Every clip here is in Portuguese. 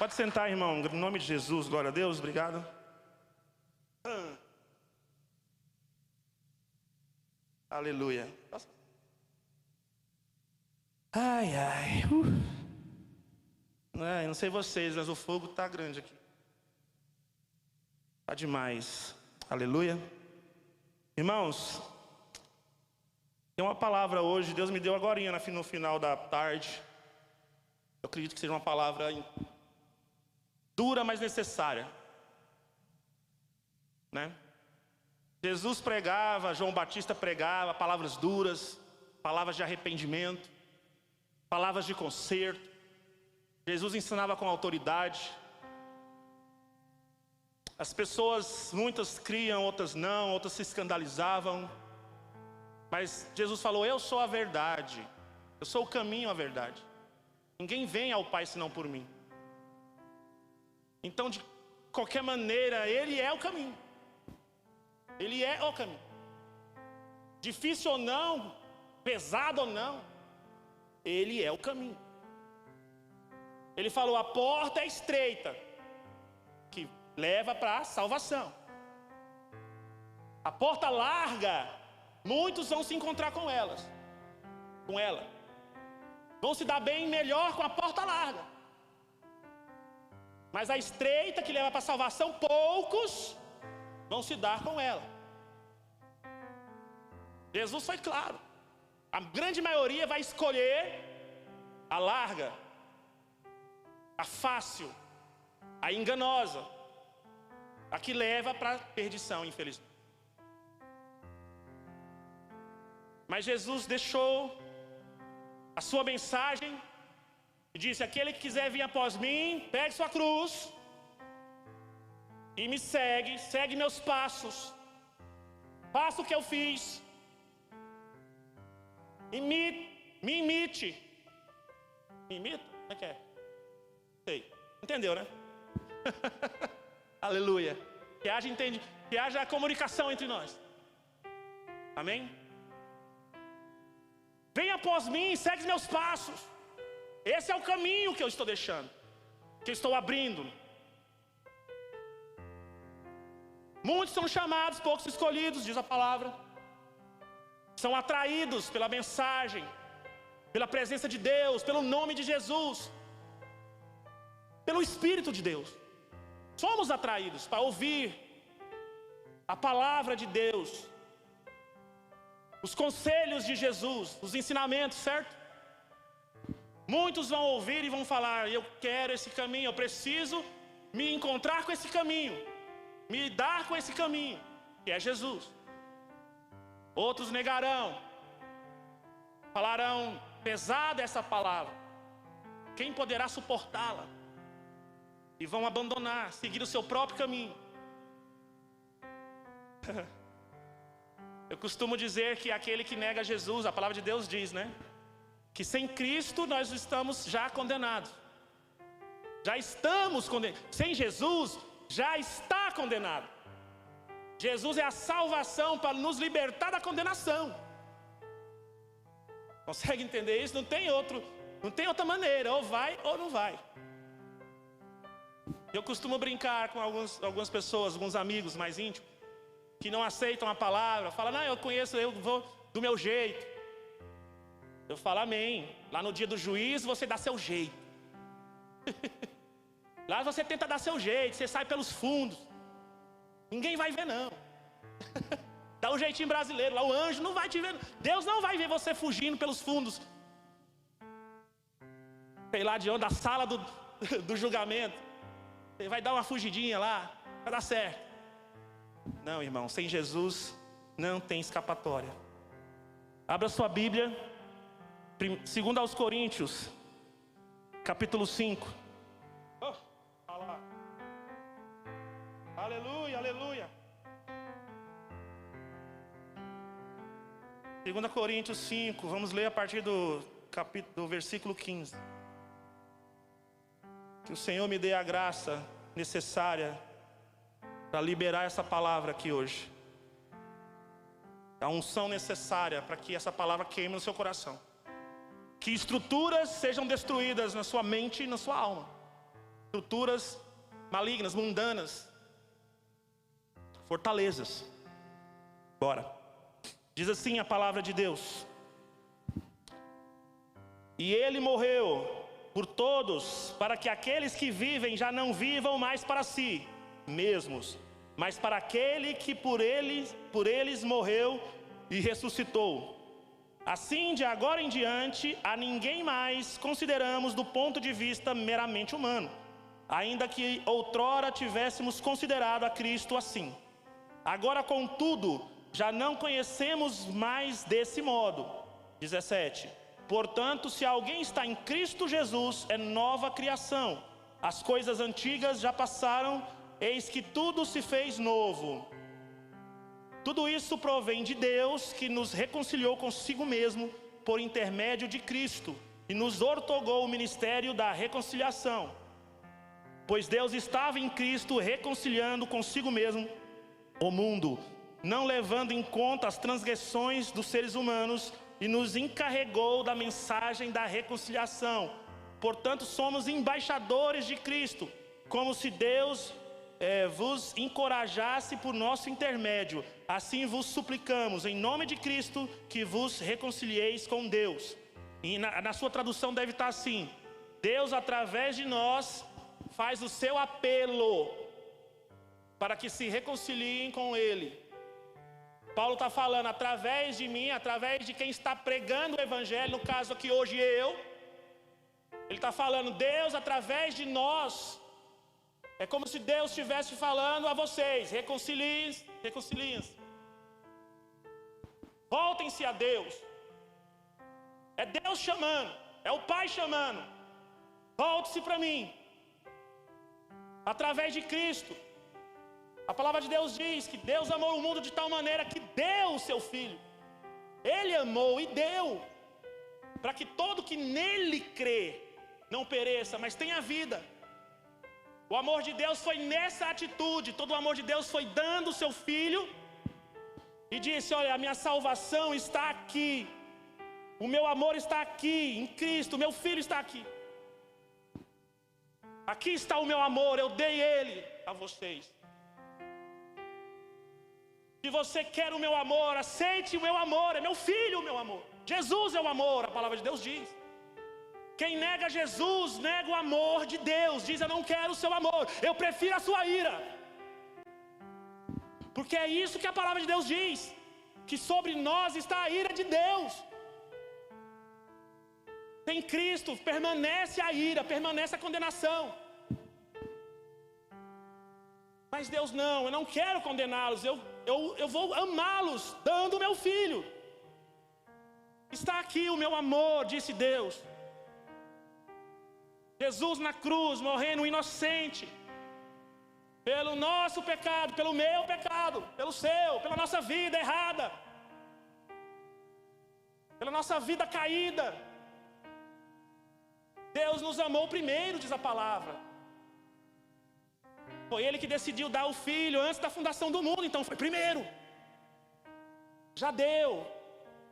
Pode sentar, irmão, em nome de Jesus, glória a Deus, obrigado. Aleluia. Ai, ai. Não sei vocês, mas o fogo está grande aqui. Está demais. Aleluia. Irmãos, tem uma palavra hoje, Deus me deu agorinha no final da tarde. Eu acredito que seja uma palavra dura, mas necessária, né? Jesus pregava, João Batista pregava palavras duras, palavras de arrependimento, palavras de conserto. Jesus ensinava com autoridade. As pessoas, muitas criam, outras não, outras se escandalizavam. Mas Jesus falou: eu sou a verdade, eu sou o caminho, a verdade. Ninguém vem ao Pai senão por mim. Então, de qualquer maneira, Ele é o caminho. Ele é o caminho. Difícil ou não, pesado ou não, Ele é o caminho. Ele falou: a porta é estreita, que leva para a salvação. A porta larga, muitos vão se encontrar com ela. Vão se dar bem melhor com a porta larga. Mas a estreita, que leva para a salvação, poucos vão se dar com ela. Jesus foi claro. A grande maioria vai escolher a larga, a fácil, a enganosa, a que leva para a perdição, infelizmente. Mas Jesus deixou a sua mensagem e disse: aquele que quiser vir após mim, pegue sua cruz e me segue, segue meus passos, faça o que eu fiz, me imite. Me imita? Como é que é? Sei. Entendeu, né? Aleluia. Que haja comunicação entre nós. Amém? Venha após mim, segue meus passos. Esse é o caminho que eu estou deixando, que eu estou abrindo. Muitos são chamados, poucos escolhidos, diz a palavra. São atraídos pela mensagem, pela presença de Deus, pelo nome de Jesus, pelo Espírito de Deus. Somos atraídos para ouvir a palavra de Deus, os conselhos de Jesus, os ensinamentos, certo? Muitos vão ouvir e vão falar: eu quero esse caminho, eu preciso me encontrar com esse caminho, me dar com esse caminho, que é Jesus. Outros negarão, falarão: pesada essa palavra, quem poderá suportá-la? E vão abandonar, seguir o seu próprio caminho. Eu costumo dizer que aquele que nega Jesus, a palavra de Deus diz, né, que sem Cristo nós estamos já condenados. Já estamos condenados. Sem Jesus já está condenado. Jesus é a salvação para nos libertar da condenação. Consegue entender isso? Não tem outra maneira. Ou vai ou não vai. Eu costumo brincar com algumas pessoas, alguns amigos mais íntimos, que não aceitam a palavra. Falam: não, eu conheço, eu vou do meu jeito. Eu falo: amém. Lá no dia do juízo você dá seu jeito. Lá você tenta dar seu jeito, você sai pelos fundos. Ninguém vai ver não. Dá um jeitinho brasileiro, lá o anjo não vai te ver. Deus não vai ver você fugindo pelos fundos. Sei lá de onde, da sala do julgamento. Você vai dar uma fugidinha lá, vai dar certo. Não, irmão, sem Jesus não tem escapatória. Abra sua Bíblia, 2 aos Coríntios, capítulo 5. Oh, lá. Aleluia, aleluia. 2 Coríntios 5, vamos ler a partir do versículo 15. Que o Senhor me dê a graça necessária para liberar essa palavra aqui hoje. A unção necessária para que essa palavra queime no seu coração. Que estruturas sejam destruídas na sua mente e na sua alma. estruturas malignas, mundanas, fortalezas. Bora. Diz assim a palavra de Deus: e ele morreu por todos, para que aqueles que vivem já não vivam mais para si mesmos, mas para aquele que por eles morreu e ressuscitou. Assim, de agora em diante, a ninguém mais consideramos do ponto de vista meramente humano, ainda que outrora tivéssemos considerado a Cristo assim. Agora, contudo, já não conhecemos mais desse modo. 17. Portanto, se alguém está em Cristo Jesus, é nova criação. As coisas antigas já passaram, eis que tudo se fez novo. Tudo isso provém de Deus, que nos reconciliou consigo mesmo por intermédio de Cristo e nos outorgou o ministério da reconciliação. Pois Deus estava em Cristo reconciliando consigo mesmo o mundo, não levando em conta as transgressões dos seres humanos, e nos encarregou da mensagem da reconciliação. Portanto, somos embaixadores de Cristo, como se Deus vos encorajasse por nosso intermédio. Assim vos suplicamos, em nome de Cristo, que vos reconcilieis com Deus. E na sua tradução deve estar assim: Deus, através de nós, faz o seu apelo para que se reconciliem com Ele. Paulo está falando através de mim, através de quem está pregando o Evangelho, no caso aqui hoje eu. Ele está falando, Deus através de nós. É como se Deus estivesse falando a vocês: reconciliem-se, reconciliem-se. Voltem-se a Deus. É Deus chamando, é o Pai chamando. Volte-se para mim. Através de Cristo. A palavra de Deus diz que Deus amou o mundo de tal maneira que deu o seu Filho. Ele amou e deu, para que todo que nele crê não pereça, mas tenha vida. O amor de Deus foi nessa atitude. Todo o amor de Deus foi dando o seu Filho e disse: olha, a minha salvação está aqui, o meu amor está aqui, em Cristo, o meu Filho está aqui. Aqui está o meu amor, eu dei ele a vocês. Se você quer o meu amor, aceite o meu amor, é meu Filho o meu amor. Jesus é o amor, a palavra de Deus diz. Quem nega Jesus, nega o amor de Deus. Diz, eu não quero o seu amor, eu prefiro a sua ira. Porque é isso que a palavra de Deus diz, que sobre nós está a ira de Deus. Em Cristo permanece a ira, permanece a condenação. Mas Deus não, eu não quero condená-los, eu vou amá-los, dando o meu Filho. Está aqui o meu amor, disse Deus. Jesus na cruz, morrendo inocente, pelo nosso pecado, pelo meu pecado, pelo seu, pela nossa vida errada, pela nossa vida caída. Deus nos amou primeiro, diz a palavra. Foi Ele que decidiu dar o Filho antes da fundação do mundo, então foi primeiro. Já deu.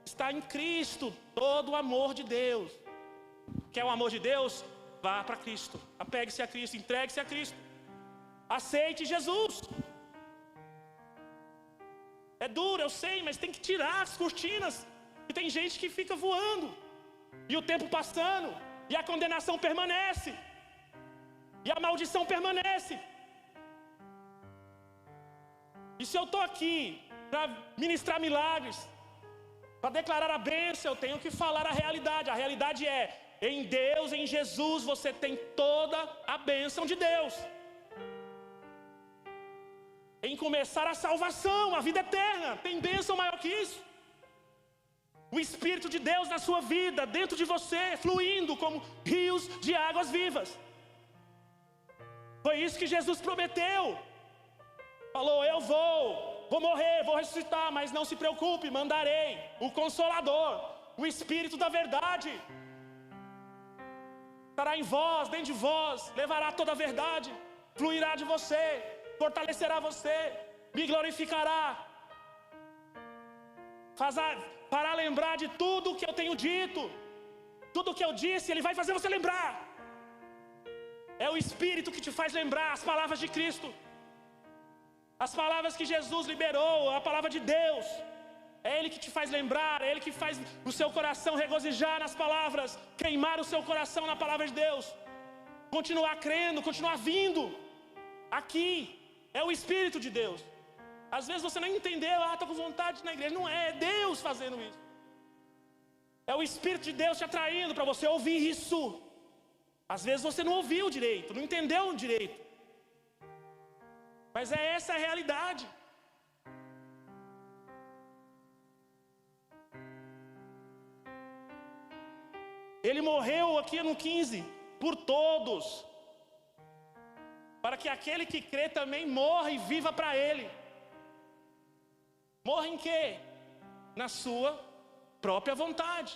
Está em Cristo todo o amor de Deus. Quer o amor de Deus? Vá para Cristo. Apegue-se a Cristo, entregue-se a Cristo. Aceite Jesus. É duro, eu sei, mas tem que tirar as cortinas. E tem gente que fica voando, e o tempo passando, e a condenação permanece, e a maldição permanece. E se eu estou aqui para ministrar milagres, para declarar a bênção, eu tenho que falar a realidade. A realidade é, em Deus, em Jesus, você tem toda a bênção de Deus. Em começar a salvação, a vida eterna, tem bênção maior que isso. O Espírito de Deus na sua vida, dentro de você, fluindo como rios de águas vivas. Foi isso que Jesus prometeu. Falou, eu vou morrer, vou ressuscitar, mas não se preocupe, mandarei o Consolador, o Espírito da verdade. Estará em vós, dentro de vós, levará toda a verdade, fluirá de você, fortalecerá você, me glorificará. Para lembrar de tudo que eu tenho dito, tudo que eu disse, Ele vai fazer você lembrar. É o Espírito que te faz lembrar as palavras de Cristo, as palavras que Jesus liberou, a palavra de Deus. É Ele que te faz lembrar, é Ele que faz o seu coração regozijar nas palavras, queimar o seu coração na palavra de Deus, continuar crendo, continuar vindo. Aqui é o Espírito de Deus. Às vezes você não entendeu, estou com vontade de ir na igreja. Não é, é Deus fazendo isso. É o Espírito de Deus te atraindo para você ouvir isso. Às vezes você não ouviu direito, não entendeu direito, mas é essa a realidade. Ele morreu aqui no 15 por todos, para que aquele que crê também morra e viva para Ele. Morra em quê? Na sua própria vontade,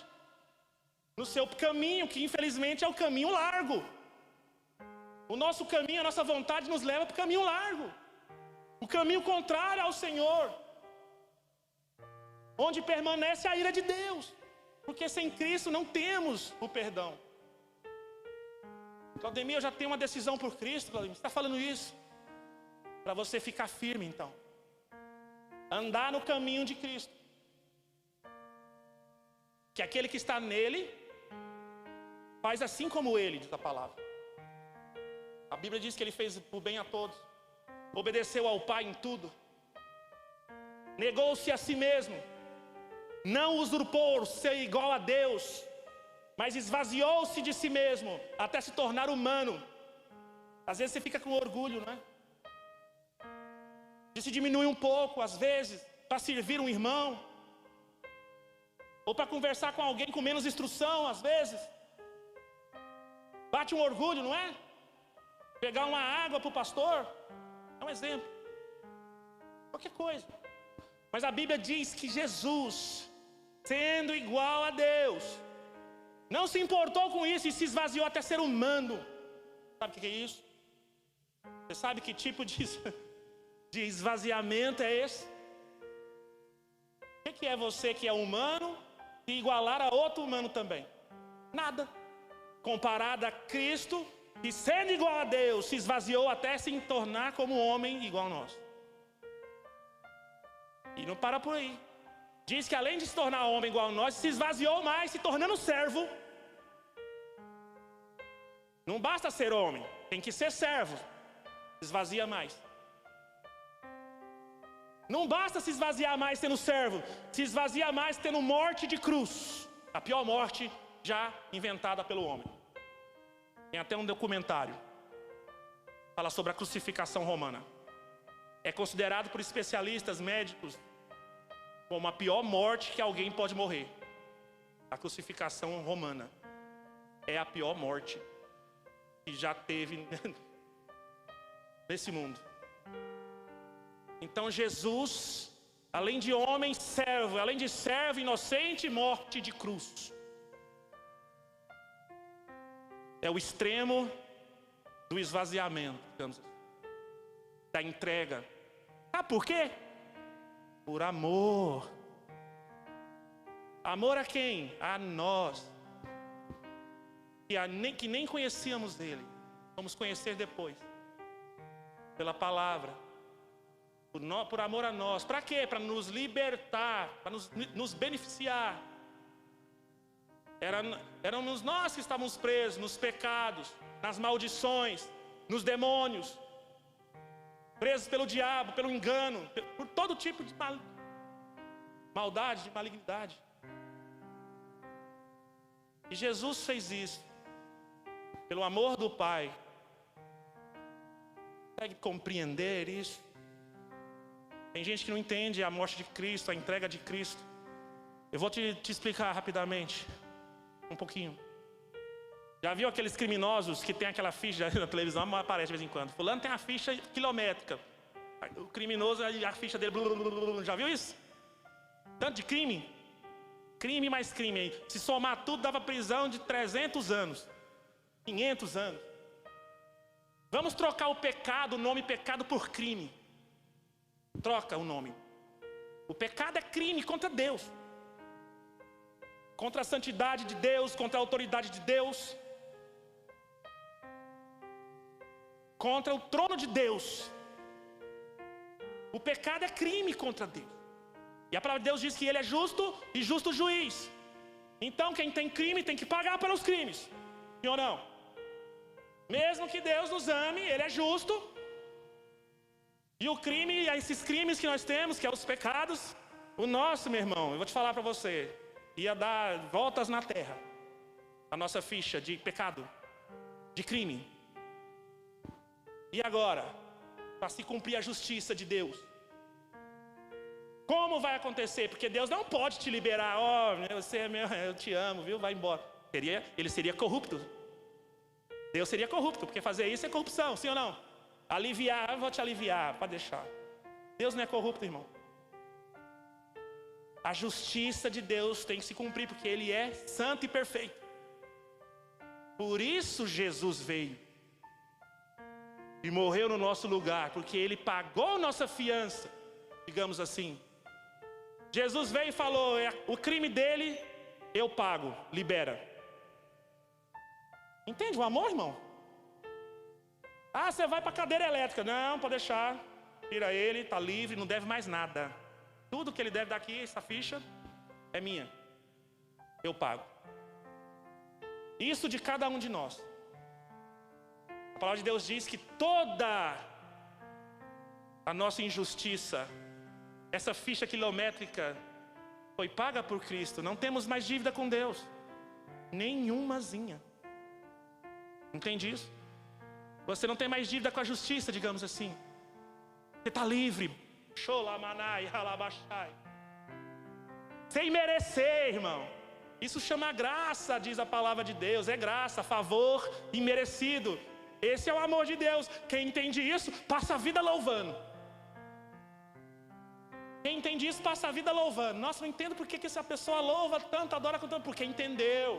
no seu caminho, que infelizmente é o caminho largo. O nosso caminho, a nossa vontade nos leva para o caminho largo, o caminho contrário ao Senhor, onde permanece a ira de Deus, porque sem Cristo não temos o perdão. Claudemir, eu já tenho uma decisão por Cristo. Claudemir, você está falando isso para você ficar firme, então, andar no caminho de Cristo, que aquele que está nele faz assim como Ele, diz a palavra. A Bíblia diz que Ele fez o bem a todos, obedeceu ao Pai em tudo, negou-se a si mesmo, não usurpou ser igual a Deus, mas esvaziou-se de si mesmo até se tornar humano. Às vezes você fica com orgulho, não é? De se diminuir um pouco, às vezes, para servir um irmão, ou para conversar com alguém com menos instrução, às vezes. Bate um orgulho, não é? Pegar uma água para o pastor, é um exemplo. Qualquer coisa. Mas a Bíblia diz que Jesus, sendo igual a Deus, não se importou com isso e se esvaziou até ser humano. Sabe o que é isso? Você sabe que tipo de esvaziamento é esse? O que é você que é humano se igualar a outro humano também? Nada. Comparado a Cristo, que sendo igual a Deus, se esvaziou até se tornar como homem igual a nós. E não para por aí. Diz que além de se tornar homem igual a nós, se esvaziou mais, se tornando servo. Não basta ser homem, tem que ser servo. Se esvazia mais. Não basta se esvaziar mais sendo servo, se esvazia mais tendo morte de cruz. A pior morte já inventada pelo homem. Tem até um documentário, fala sobre a crucificação romana. É considerado por especialistas médicos como a pior morte que alguém pode morrer. A crucificação romana é a pior morte que já teve nesse mundo. Então Jesus, além de homem, servo, além de servo, inocente, morte de cruz. É o extremo do esvaziamento, digamos assim, da entrega. Ah, por quê? Por amor. Amor a quem? A nós, que nem conhecíamos Ele. Vamos conhecer depois, pela palavra. Por amor a nós. Para quê? Para nos libertar, para nos beneficiar. Éramos nós que estávamos presos nos pecados, nas maldições, nos demônios, presos pelo diabo, pelo engano, por todo tipo de maldade, de malignidade. E Jesus fez isso pelo amor do Pai. Consegue compreender isso? Tem gente que não entende a morte de Cristo, a entrega de Cristo. Eu vou te explicar rapidamente, um pouquinho. Já viu aqueles criminosos que tem aquela ficha na televisão, aparece de vez em quando? Fulano tem a ficha quilométrica. O criminoso, a ficha dele, já viu isso? Tanto de crime. Crime mais crime aí. Se somar tudo, dava prisão de 300 anos. 500 anos. Vamos trocar o pecado, o nome pecado por crime. Troca o nome. O pecado é crime contra Deus, contra a santidade de Deus, contra a autoridade de Deus. contra o trono de Deus. O pecado é crime contra Deus. E a palavra de Deus diz que Ele é justo e justo juiz. Então quem tem crime tem que pagar pelos crimes. Sim ou não? Mesmo que Deus nos ame, Ele é justo. E o crime, esses crimes que nós temos, que é os pecados, o nosso, meu irmão, eu vou te falar para você, ia dar voltas na terra. A nossa ficha de pecado, de crime. E agora, para se cumprir a justiça de Deus, como vai acontecer? Porque Deus não pode te liberar. Você é meu, eu te amo, viu? Vai embora. Ele seria corrupto. Deus seria corrupto, porque fazer isso é corrupção, sim ou não? Aliviar, eu vou te aliviar, pode deixar. Deus não é corrupto, irmão. A justiça de Deus tem que se cumprir, porque Ele é santo e perfeito. Por isso Jesus veio e morreu no nosso lugar, porque Ele pagou nossa fiança, digamos assim. Jesus veio e falou: o crime dele eu pago, libera. Entende o amor, irmão? Ah, você vai para a cadeira elétrica. Não, pode deixar. Tira ele, está livre, não deve mais nada. Tudo que ele deve daqui, essa ficha, é minha. Eu pago. Isso de cada um de nós. A palavra de Deus diz que toda a nossa injustiça, essa ficha quilométrica, foi paga por Cristo. Não temos mais dívida com Deus. Nenhumazinha. Entende isso? Você não tem mais dívida com a justiça, digamos assim. Você está livre. Sem merecer, irmão. Isso chama graça, diz a palavra de Deus. É graça, favor imerecido. Esse é o amor de Deus. Quem entende isso, passa a vida louvando. Quem entende isso, passa a vida louvando. Nossa, não entendo por que essa pessoa louva tanto, adora tanto. Porque entendeu.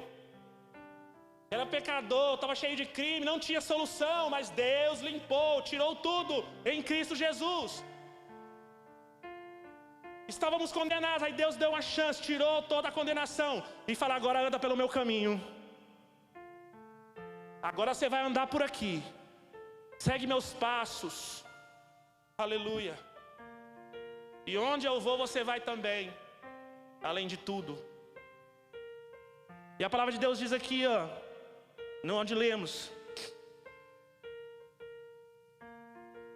Era pecador, estava cheio de crime, não tinha solução, mas Deus limpou, tirou tudo em Cristo Jesus. Estávamos condenados, aí Deus deu uma chance, tirou toda a condenação e falou: agora anda pelo meu caminho. Agora você vai andar por aqui. Segue meus passos. Aleluia. E onde eu vou, você vai também. Além de tudo. E a palavra de Deus diz aqui, onde lemos,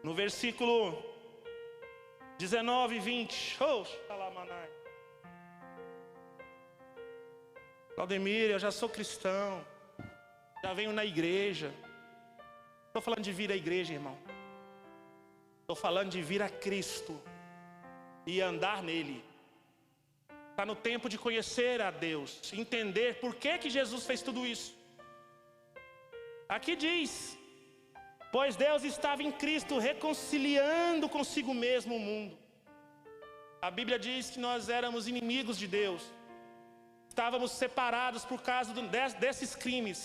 no versículo 19 e 20. Claudemir, eu já sou cristão, já venho na igreja. Estou falando de vir à igreja, irmão. Estou falando de vir a Cristo e andar nele. Está no tempo de conhecer a Deus, entender por que Jesus fez tudo isso. Aqui diz: pois Deus estava em Cristo reconciliando consigo mesmo o mundo. A Bíblia diz que nós éramos inimigos de Deus. Estávamos separados por causa desses crimes,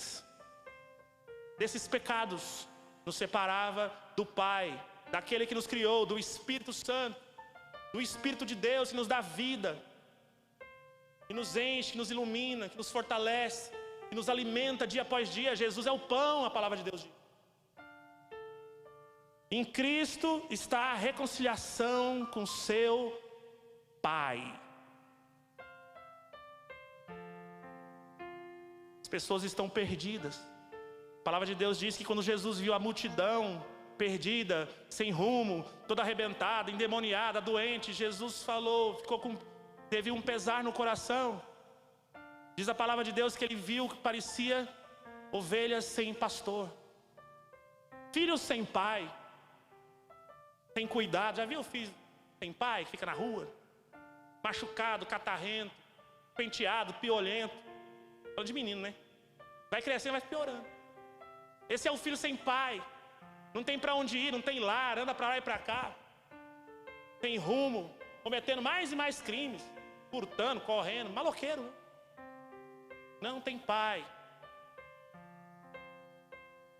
desses pecados. Nos separava do Pai, daquele que nos criou, do Espírito Santo, do Espírito de Deus que nos dá vida, que nos enche, que nos ilumina, que nos fortalece, que nos alimenta dia após dia. Jesus é o pão, a palavra de Deus diz. Em Cristo está a reconciliação com seu Pai. As pessoas estão perdidas. A palavra de Deus diz que quando Jesus viu a multidão perdida, sem rumo, toda arrebentada, endemoniada, doente, Jesus falou, teve um pesar no coração. Diz a palavra de Deus que ele viu que parecia ovelhas sem pastor, filhos sem pai, sem cuidado. Já viu o filho sem pai que fica na rua, machucado, catarrento, penteado, piolento? Falando de menino, né? Vai crescendo, vai piorando. Esse é o filho sem pai. Não tem para onde ir, não tem lar, anda para lá e para cá, tem rumo, cometendo mais e mais crimes, furtando, correndo, maloqueiro. Não tem pai.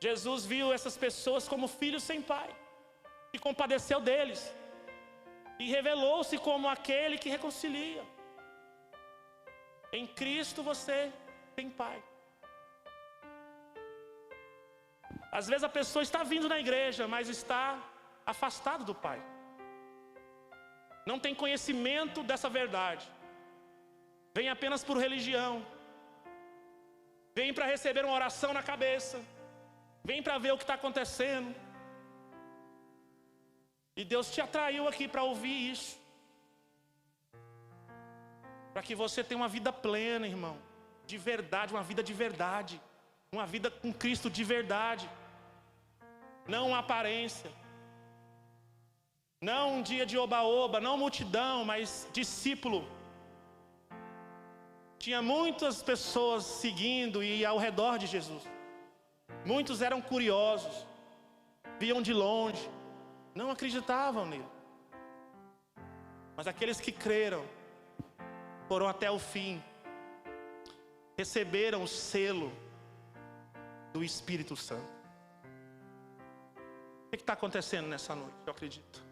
Jesus viu essas pessoas como filhos sem pai e compadeceu deles e revelou-se como aquele que reconcilia. Em Cristo você tem pai. Às vezes a pessoa está vindo na igreja, mas está afastado do Pai. Não tem conhecimento dessa verdade. Vem apenas por religião. Vem para receber uma oração na cabeça. Vem para ver o que está acontecendo. E Deus te atraiu aqui para ouvir isso. Para que você tenha uma vida plena, irmão. De verdade, uma vida de verdade. Uma vida com Cristo de verdade. Não uma aparência. Não um dia de oba-oba, não multidão, mas discípulo. Tinha muitas pessoas seguindo e ao redor de Jesus. Muitos eram curiosos. Viam de longe. Não acreditavam nele. Mas aqueles que creram, foram até o fim. Receberam o selo do Espírito Santo. O que está acontecendo nessa noite? Eu acredito.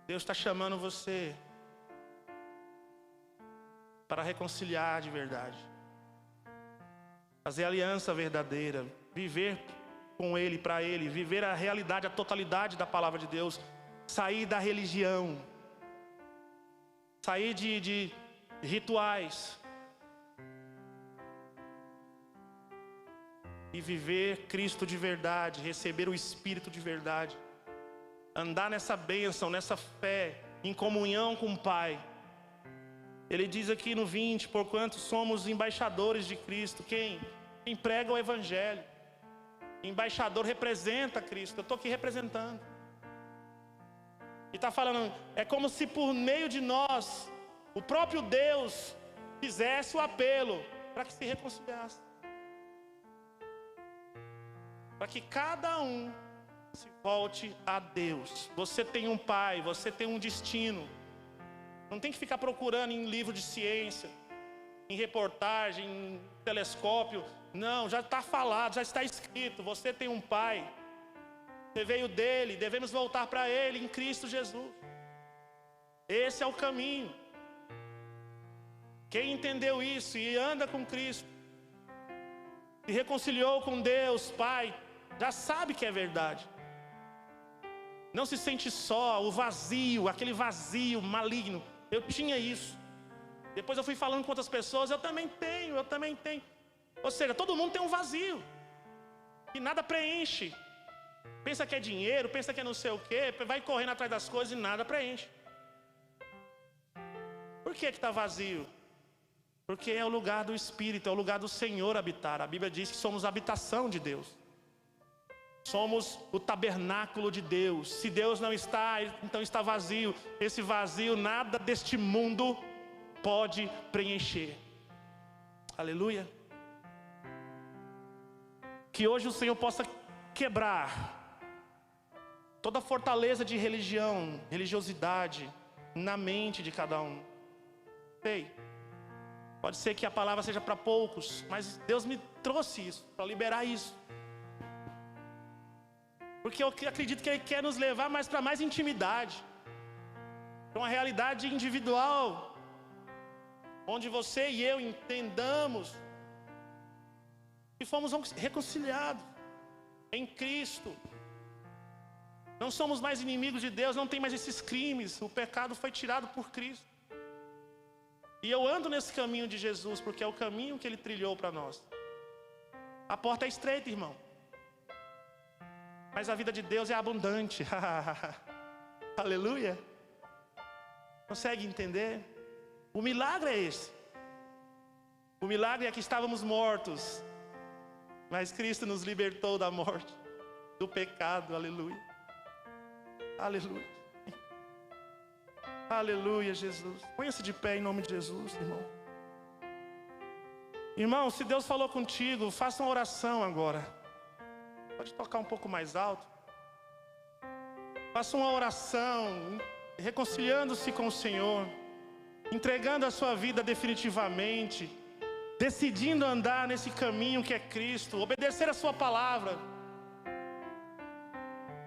Deus está chamando você para reconciliar de verdade. Fazer aliança verdadeira. Viver com Ele, para Ele. Viver a realidade, a totalidade da palavra de Deus. Sair da religião. Sair de rituais. E viver Cristo de verdade. Receber o Espírito de verdade. Andar nessa bênção, nessa fé. Em comunhão com o Pai. Ele diz aqui no 20, porquanto somos embaixadores de Cristo. Quem prega o Evangelho. Embaixador representa Cristo. Eu estou aqui representando. E está falando, é como se por meio de nós, o próprio Deus fizesse o apelo para que se reconciliasse. Para que cada um se volte a Deus. Você tem um pai, você tem um destino. Não tem que ficar procurando em livro de ciência, em reportagem, em telescópio. Não, já está falado, já está escrito. Você tem um pai. Você veio dele, devemos voltar para ele em Cristo Jesus. Esse é o caminho. Quem entendeu isso e anda com Cristo, se reconciliou com Deus, Pai, já sabe que é verdade. Não se sente só, o vazio, aquele vazio maligno. Eu tinha isso. Depois eu fui falando com outras pessoas, eu também tenho. Ou seja, todo mundo tem um vazio. E nada preenche. Pensa que é dinheiro, pensa que é não sei o quê, vai correndo atrás das coisas e nada preenche. Por que está vazio? Porque é o lugar do Espírito, é o lugar do Senhor habitar. A Bíblia diz que somos a habitação de Deus. Somos o tabernáculo de Deus. Se Deus não está, então está vazio. Esse vazio, nada deste mundo pode preencher. Aleluia. Que hoje o Senhor possa quebrar toda fortaleza de religião, religiosidade na mente de cada um. Sei, pode ser que a palavra seja para poucos, mas Deus me trouxe isso, para liberar isso. Porque eu acredito que Ele quer nos levar para mais intimidade, para uma realidade individual, onde você e eu entendamos que fomos reconciliados em Cristo. Não somos mais inimigos de Deus, não tem mais esses crimes. O pecado foi tirado por Cristo. E eu ando nesse caminho de Jesus, porque é o caminho que Ele trilhou para nós. A porta é estreita, irmão, mas a vida de Deus é abundante. Aleluia. Consegue entender? O milagre é esse. O milagre é que estávamos mortos, mas Cristo nos libertou da morte, do pecado. Aleluia. Aleluia. Aleluia, Jesus. Põe-se de pé em nome de Jesus, irmão. Irmão, se Deus falou contigo, faça uma oração agora. Pode tocar um pouco mais alto. Faça uma oração, reconciliando-se com o Senhor, entregando a sua vida definitivamente, decidindo andar nesse caminho que é Cristo, obedecer a sua palavra.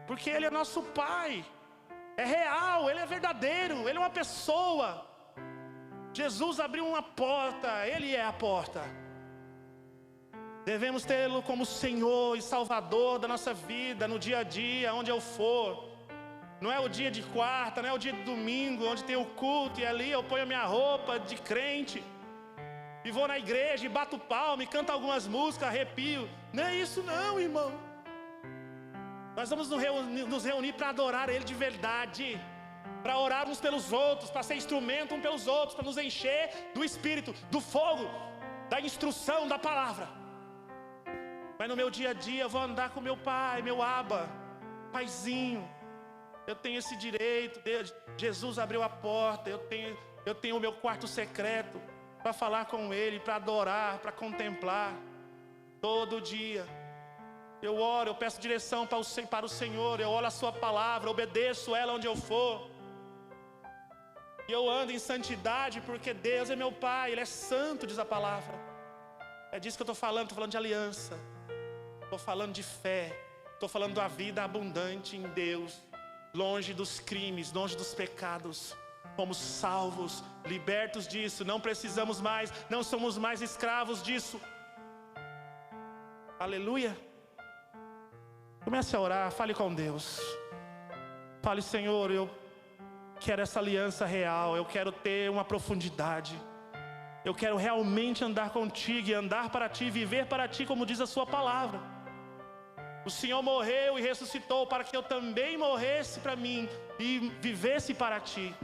Porque Ele é nosso Pai. É real, Ele é verdadeiro, Ele é uma pessoa. Jesus abriu uma porta, Ele é a porta. Devemos tê-lo como Senhor e Salvador da nossa vida, no dia a dia, onde eu for. Não é o dia de quarta, não é o dia de domingo, onde tem o culto e ali eu ponho a minha roupa de crente e vou na igreja e bato palma e canto algumas músicas, arrepio. Não é isso não, irmão. Nós vamos nos reunir para adorar Ele de verdade, para orar uns pelos outros, para ser instrumento uns pelos outros, para nos encher do Espírito, do fogo, da instrução, da palavra. Mas no meu dia a dia eu vou andar com meu pai, meu Abba, paizinho. Eu tenho esse direito, Jesus abriu a porta, eu tenho o meu quarto secreto para falar com Ele, para adorar, para contemplar. Todo dia eu oro, eu peço direção para o Senhor, eu olho a sua palavra, obedeço ela onde eu for. E eu ando em santidade porque Deus é meu Pai, Ele é santo, diz a palavra. É disso que eu estou falando de aliança. Estou falando de fé, estou falando da vida abundante em Deus. Longe dos crimes, longe dos pecados. Fomos salvos, libertos disso. Não precisamos mais, não somos mais escravos disso. Aleluia. Comece a orar, fale com Deus. Fale, Senhor, eu quero essa aliança real. Eu quero ter uma profundidade. Eu quero realmente andar contigo e andar para ti, viver para ti, como diz a sua palavra. O Senhor morreu e ressuscitou para que eu também morresse para mim e vivesse para ti.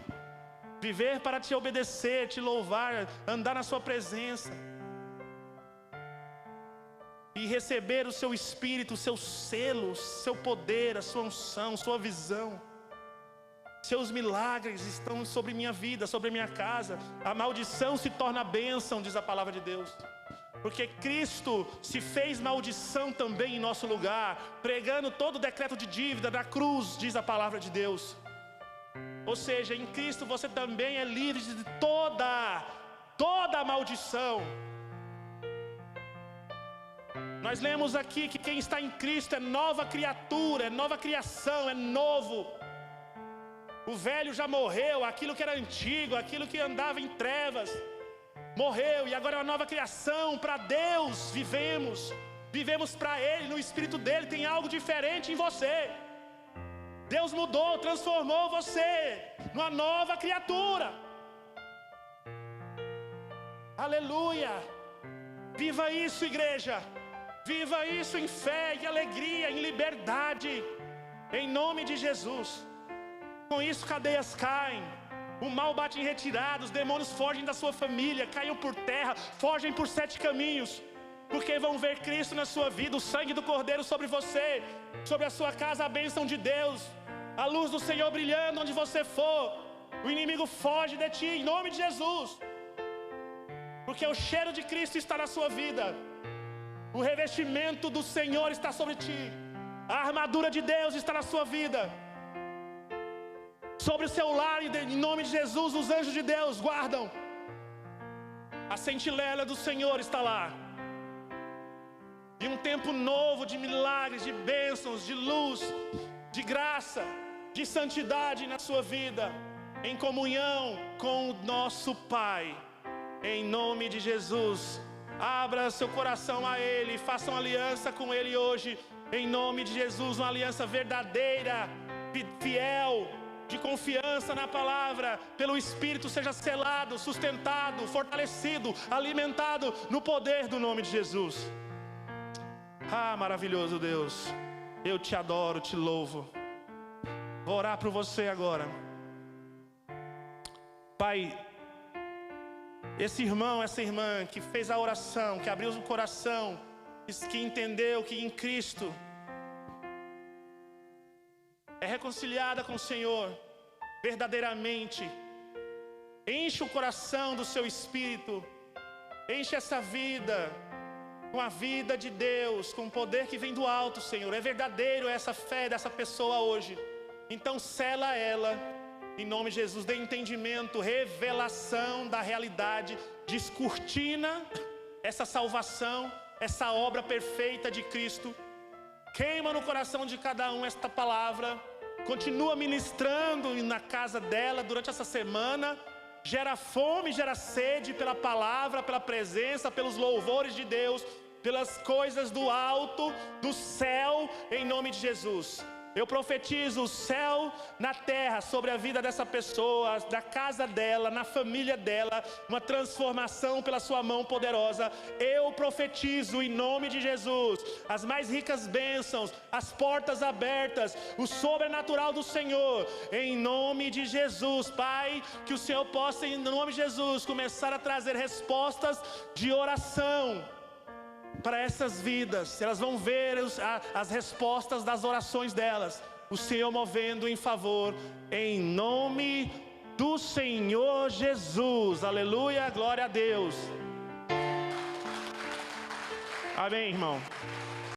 Viver para te obedecer, te louvar, andar na sua presença. E receber o seu Espírito, o seu selo, o seu poder, a sua unção, sua visão. Seus milagres estão sobre minha vida, sobre minha casa. A maldição se torna bênção, diz a palavra de Deus. Porque Cristo se fez maldição também em nosso lugar, pregando todo o decreto de dívida da cruz, diz a palavra de Deus. Ou seja, em Cristo você também é livre de toda a maldição. Nós lemos aqui que quem está em Cristo é nova criatura, é nova criação, é novo. O velho já morreu, aquilo que era antigo, aquilo que andava em trevas morreu, e agora é uma nova criação. Para Deus vivemos para Ele, no Espírito dEle. Tem algo diferente em você. Deus mudou, transformou você numa nova criatura. Aleluia. Viva isso, igreja. Viva isso em fé, em alegria, em liberdade, em nome de Jesus. Com isso cadeias caem, o mal bate em retirada, os demônios fogem da sua família, caem por terra, fogem por 7 caminhos, porque vão ver Cristo na sua vida, o sangue do Cordeiro sobre você, sobre a sua casa, a bênção de Deus, a luz do Senhor brilhando onde você for. O inimigo foge de ti em nome de Jesus, porque o cheiro de Cristo está na sua vida, o revestimento do Senhor está sobre ti, a armadura de Deus está na sua vida. Sobre o seu lar, em nome de Jesus, os anjos de Deus guardam. A sentinela do Senhor está lá. E um tempo novo de milagres, de bênçãos, de luz, de graça, de santidade na sua vida, em comunhão com o nosso Pai. Em nome de Jesus, abra seu coração a Ele, faça uma aliança com Ele hoje. Em nome de Jesus, uma aliança verdadeira, fiel, de confiança na palavra, pelo Espírito. Seja selado, sustentado, fortalecido, alimentado no poder do nome de Jesus. Ah, maravilhoso Deus, eu te adoro, te louvo. Vou orar por você agora. Pai, esse irmão, essa irmã que fez a oração, que abriu o coração, que entendeu que em Cristo é reconciliada com o Senhor verdadeiramente, enche o coração do seu Espírito, enche essa vida com a vida de Deus, com o poder que vem do alto, Senhor. É verdadeiro essa fé dessa pessoa hoje. Então sela ela, em nome de Jesus. Dê entendimento, revelação da realidade, descortina essa salvação, essa obra perfeita de Cristo. Queima no coração de cada um esta palavra. Continua ministrando na casa dela durante essa semana. Gera fome, gera sede pela palavra, pela presença, pelos louvores de Deus, pelas coisas do alto, do céu, em nome de Jesus. Eu profetizo o céu na terra sobre a vida dessa pessoa, da casa dela, na família dela, uma transformação pela sua mão poderosa. Eu profetizo em nome de Jesus as mais ricas bênçãos, as portas abertas, o sobrenatural do Senhor, em nome de Jesus. Pai, que o Senhor possa, em nome de Jesus, começar a trazer respostas de oração para essas vidas. Elas vão ver as respostas das orações delas, o Senhor movendo em favor, em nome do Senhor Jesus. Aleluia, glória a Deus. Amém, irmão.